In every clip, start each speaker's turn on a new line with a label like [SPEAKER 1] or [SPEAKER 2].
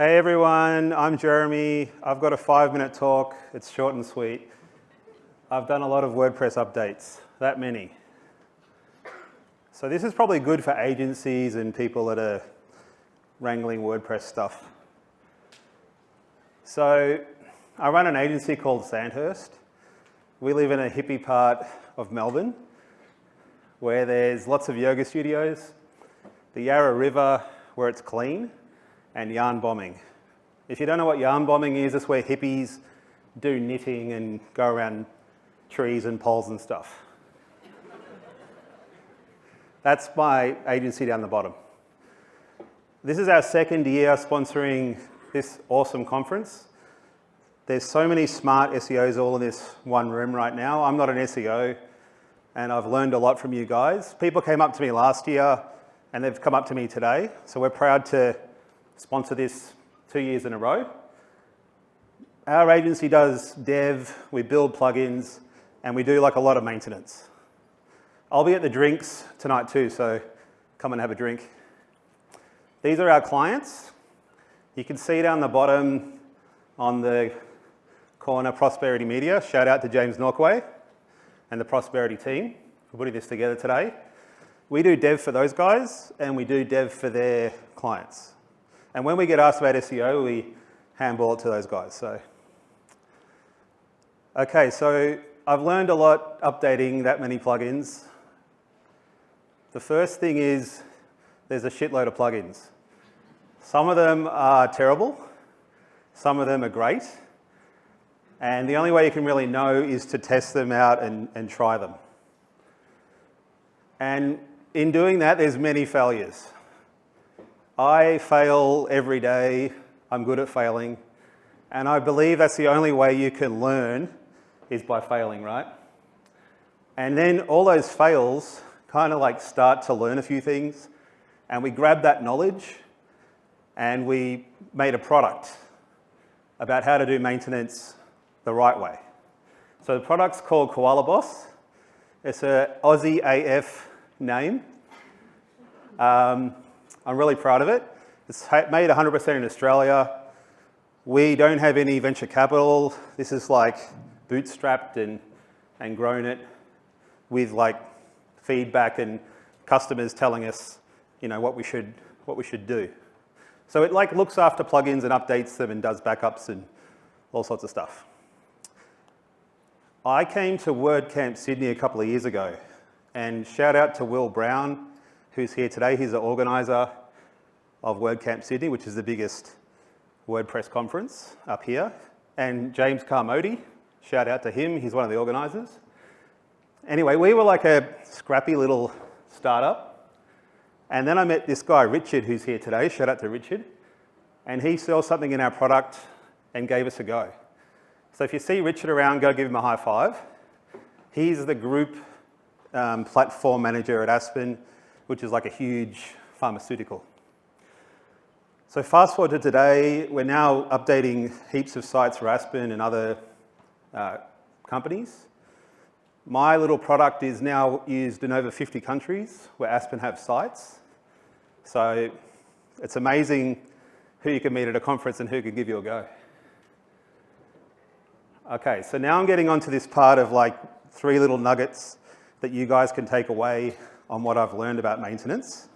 [SPEAKER 1] Hey everyone, I'm Jeremy. I've got a 5-minute talk. It's short and sweet. I've done a lot of WordPress updates, that many. So this is probably good for agencies and people that are wrangling WordPress stuff. So I run an agency called Sandhurst. We live in a hippie part of Melbourne where there's lots of yoga studios, the Yarra River where it's clean, and yarn bombing. If you don't know what yarn bombing is, it's where hippies do knitting and go around trees and poles and stuff. That's my agency down the bottom. This is our second year sponsoring this awesome conference. There's so many smart SEOs all in this one room right now. I'm not an SEO, and I've learned a lot from you guys. People came up to me last year, and they've come up to me today, so we're proud to sponsor this 2 years in a row. Our agency does dev, we build plugins, and we do like a lot of maintenance. I'll be at the drinks tonight too, so come and have a drink. These are our clients. You can see down the bottom on the corner, Prosperity Media. Shout out to James Norquay and the Prosperity team for putting this together today. We do dev for those guys, and we do dev for their clients. And when we get asked about SEO, we handball it to those guys. Okay, so I've learned a lot updating that many plugins. The first thing is there's a shitload of plugins. Some of them are terrible, some of them are great, and the only way you can really know is to test them out and try them. And in doing that, there's many failures. I fail every day, I'm good at failing, and I believe that's the only way you can learn is by failing, right? And then all those fails kind of like start to learn a few things, and we grab that knowledge and we made a product about how to do maintenance the right way. So the product's called Koala Boss. It's an Aussie AF name. I'm really proud of it. It's made 100% in Australia. We don't have any venture capital. This is like bootstrapped and grown it with like feedback and customers telling us, you know, what we should do. So it like looks after plugins and updates them and does backups and all sorts of stuff. I came to WordCamp Sydney a couple of years ago, and shout out to Will Brown, who's here today. He's the organizer of WordCamp Sydney, which is the biggest WordPress conference up here. And James Carmody, shout out to him, he's one of the organizers. Anyway, we were like a scrappy little startup. And then I met this guy, Richard, who's here today. Shout out to Richard. And he saw something in our product and gave us a go. So if you see Richard around, go give him a high five. He's the group platform manager at Aspen, which is like a huge pharmaceutical. So fast forward to today, we're now updating heaps of sites for Aspen and other companies. My little product is now used in over 50 countries where Aspen have sites. So it's amazing who you can meet at a conference and who can give you a go. Okay, so now I'm getting onto this part of like 3 little nuggets that you guys can take away on what I've learned about maintenance.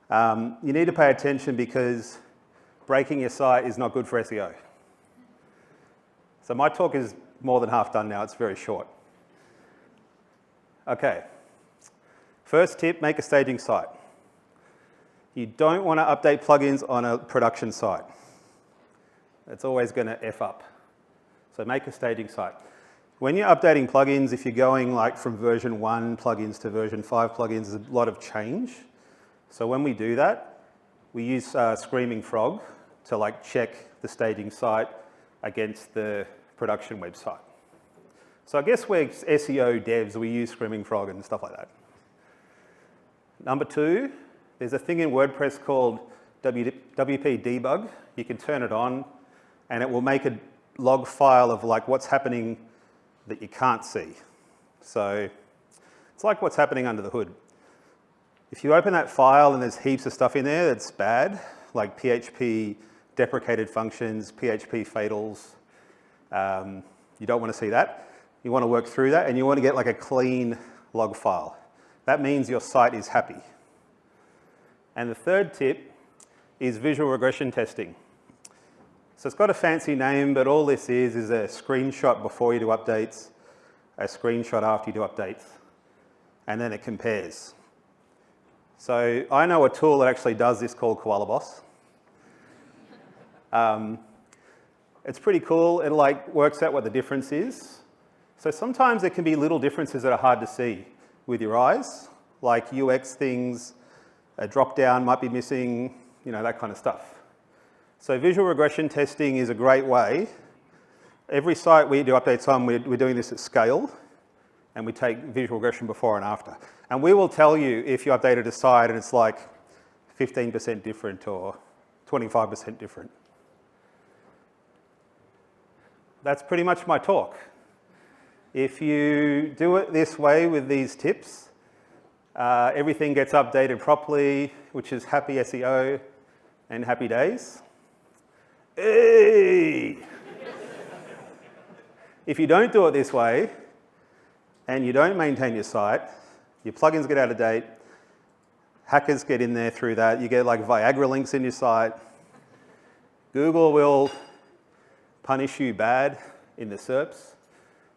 [SPEAKER 1] You need to pay attention because breaking your site is not good for SEO. So my talk is more than half done now, it's very short. Okay, first tip, make a staging site. You don't want to update plugins on a production site. It's always going to F up. So make a staging site. When you're updating plugins, if you're going like from version 1 plugins to version 5 plugins, there's a lot of change. So when we do that, we use Screaming Frog to like check the staging site against the production website. So I guess we're SEO devs, we use Screaming Frog and stuff like that. Number 2, there's a thing in WordPress called WP Debug. You can turn it on and it will make a log file of like what's happening that you can't see. So it's like what's happening under the hood. If you open that file and there's heaps of stuff in there that's bad, like PHP deprecated functions, PHP fatals. You don't want to see that. You want to work through that, and you want to get like a clean log file. That means your site is happy. And the third tip is visual regression testing. So it's got a fancy name, but all this is a screenshot before you do updates, a screenshot after you do updates, and then it compares. So I know a tool that actually does this called Koala. It's pretty cool. It like works out what the difference is. So sometimes there can be little differences that are hard to see with your eyes, like UX things, a drop down might be missing, you know, that kind of stuff. So visual regression testing is a great way. Every site we do updates on, we're doing this at scale, and we take visual regression before and after. And we will tell you if you updated a site and it's like 15% different or 25% different. That's pretty much my talk. If you do it this way with these tips, everything gets updated properly, which is happy SEO and happy days. Hey! If you don't do it this way, and you don't maintain your site, your plugins get out of date, hackers get in there through that, you get like Viagra links in your site, Google will punish you bad in the SERPs,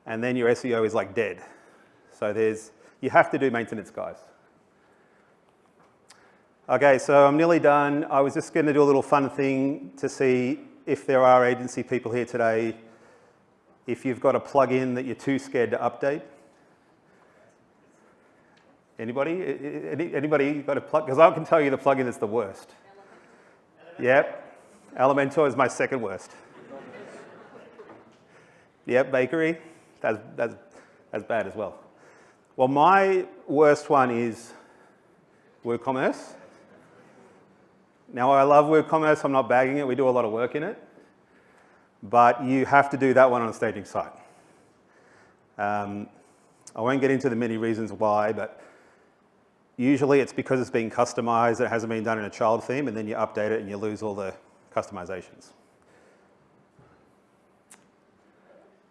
[SPEAKER 1] and then your SEO is like dead. So you have to do maintenance, guys. Okay, so I'm nearly done. I was just going to do a little fun thing to see if there are agency people here today, if you've got a plugin that you're too scared to update. Anybody? Anybody got a plug? Because I can tell you the plugin that's the worst. Yep. Elementor is my second worst. Yep, Bakery. That's bad as well. Well, my worst one is WooCommerce. Now, I love WooCommerce. I'm not bagging it. We do a lot of work in it. But you have to do that one on a staging site. I won't get into the many reasons why, but usually it's because it's being customized, it hasn't been done in a child theme, and then you update it and you lose all the customizations.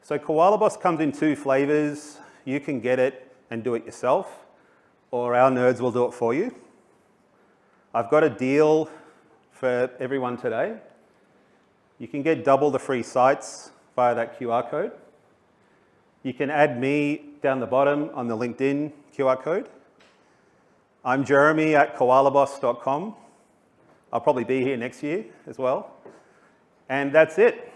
[SPEAKER 1] So Koala comes in two flavors. You can get it and do it yourself, or our nerds will do it for you. I've got a deal for everyone today. You can get double the free sites via that QR code. You can add me down the bottom on the LinkedIn QR code. I'm Jeremy at koalaboss.com. I'll probably be here next year as well. And that's it.